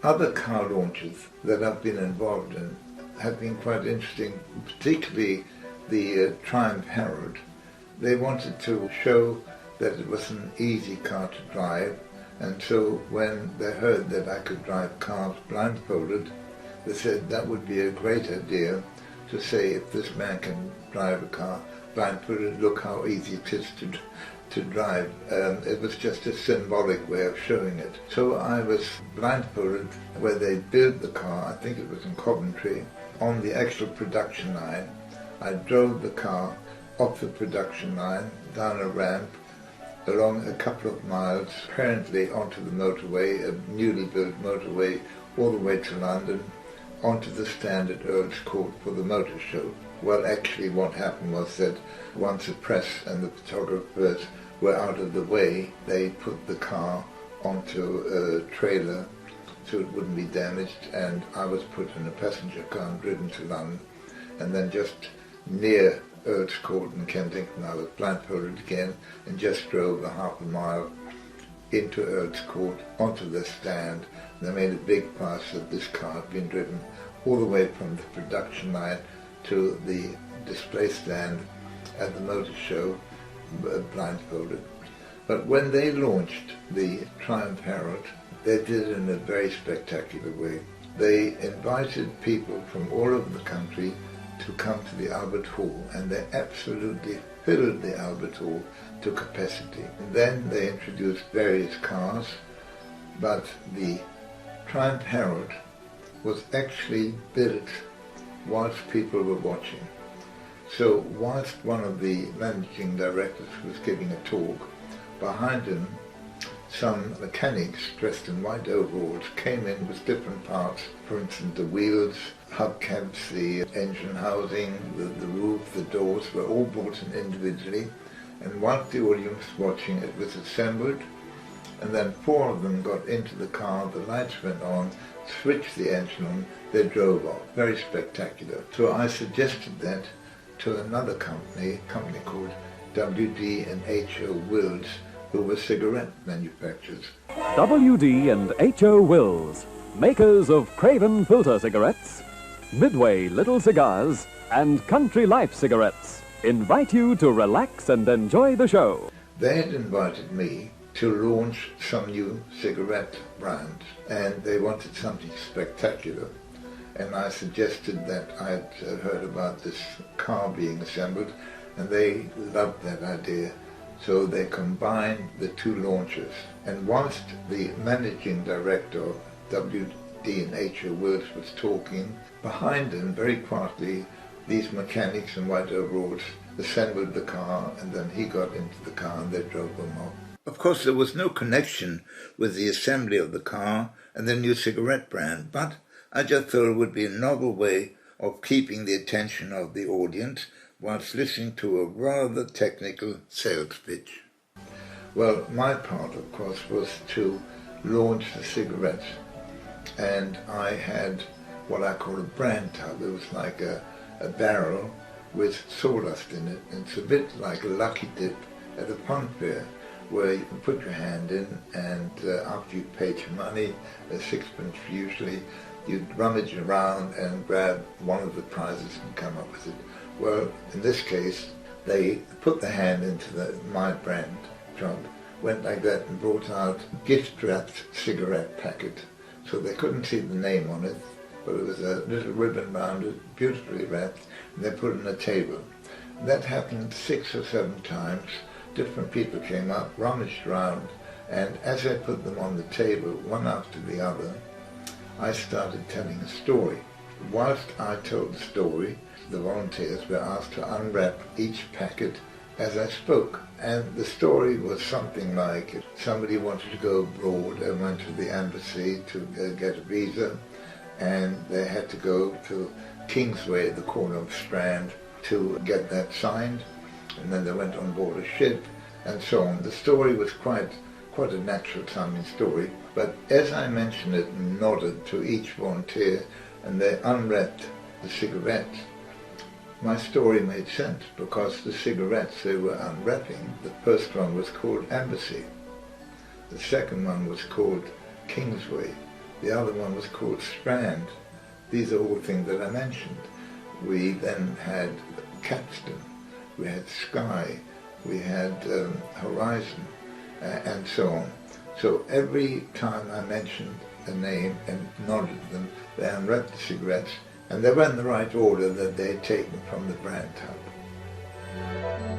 Other car launches that I've been involved in have been quite interesting, particularly the Triumph Herald. They wanted to show that it was an easy car to drive, and so when they heard that I could drive cars blindfolded, they said that would be a great idea to say, if this man can drive a car blindfolded, look how easy it is to drive. It was just a symbolic way of showing it. So I was blindfolded where they built the car, I think it was in Coventry, on the actual production line. I drove the car off the production line, down a ramp, along a couple of miles, apparently onto the motorway, a newly built motorway, all the way to London, onto the stand at Earl's Court for the motor show. Well, actually what happened was that once the press and the photographers were out of the way, they put the car onto a trailer so it wouldn't be damaged, and I was put in a passenger car and driven to London, and then just near Earl's Court in Kensington I was blindfolded again and just drove a half a mile into Earl's Court onto the stand. They made a big fuss that this car had been driven all the way from the production line to the display stand at the motor show, blindfolded. But when they launched the Triumph Herald, they did it in a very spectacular way. They invited people from all over the country to come to the Albert Hall, and they absolutely filled the Albert Hall to capacity. And then they introduced various cars, but the Triumph Herald was actually built whilst people were watching. So whilst one of the managing directors was giving a talk, behind him some mechanics dressed in white overalls came in with different parts, for instance the wheels, hubcaps, the engine housing, the roof, the doors were all brought in individually, and whilst the audience was watching it was assembled, and then 4 of them got into the car, the lights went on, switched the engine on, they drove off. Very spectacular. So I suggested that to another company, a company called W.D.&H.O. Wills, who were cigarette manufacturers. W.D.&H.O. Wills, makers of Craven filter cigarettes, Midway little cigars, and Country Life cigarettes, invite you to relax and enjoy the show. They had invited me to launch some new cigarette brands, and they wanted something spectacular. And I suggested that I had heard about this car being assembled, and they loved that idea. So they combined the 2 launches. And whilst the managing director of W.D.&H.O. Wills was talking, behind him, very quietly, these mechanics in white overalls assembled the car, and then he got into the car and they drove them off. Of course, there was no connection with the assembly of the car and the new cigarette brand, but I just thought it would be a novel way of keeping the attention of the audience whilst listening to a rather technical sales pitch. Well, my part, of course, was to launch the cigarettes, and I had what I call a brand tub. It was like a barrel with sawdust in it, and it's a bit like a lucky dip at a fun fair, where you can put your hand in, and after you've paid your money, a sixpence usually, you'd rummage around and grab one of the prizes and come up with it. Well, in this case, they put the hand into my brand job, went like that and brought out a gift-wrapped cigarette packet. So they couldn't see the name on it, but it was a little ribbon around it, beautifully wrapped, and they put it on a table. That happened 6 or 7 times. Different people came up, rummaged around, and as I put them on the table, one after the other, I started telling a story. Whilst I told the story, the volunteers were asked to unwrap each packet as I spoke. And the story was something like somebody wanted to go abroad and went to the embassy to get a visa, and they had to go to Kingsway at the corner of Strand to get that signed, and then they went on board a ship and so on. The story was quite a natural sounding story, but as I mentioned it and nodded to each volunteer and they unwrapped the cigarettes, my story made sense, because the cigarettes they were unwrapping, the first one was called Embassy, the second one was called Kingsway, The other one was called Strand. These are all things that I mentioned. We then had Capstan, we had Sky, we had Horizon, and so on. So every time I mentioned a name and nodded them, they unwrapped the cigarettes, and they were in the right order that they had taken from the brand tub.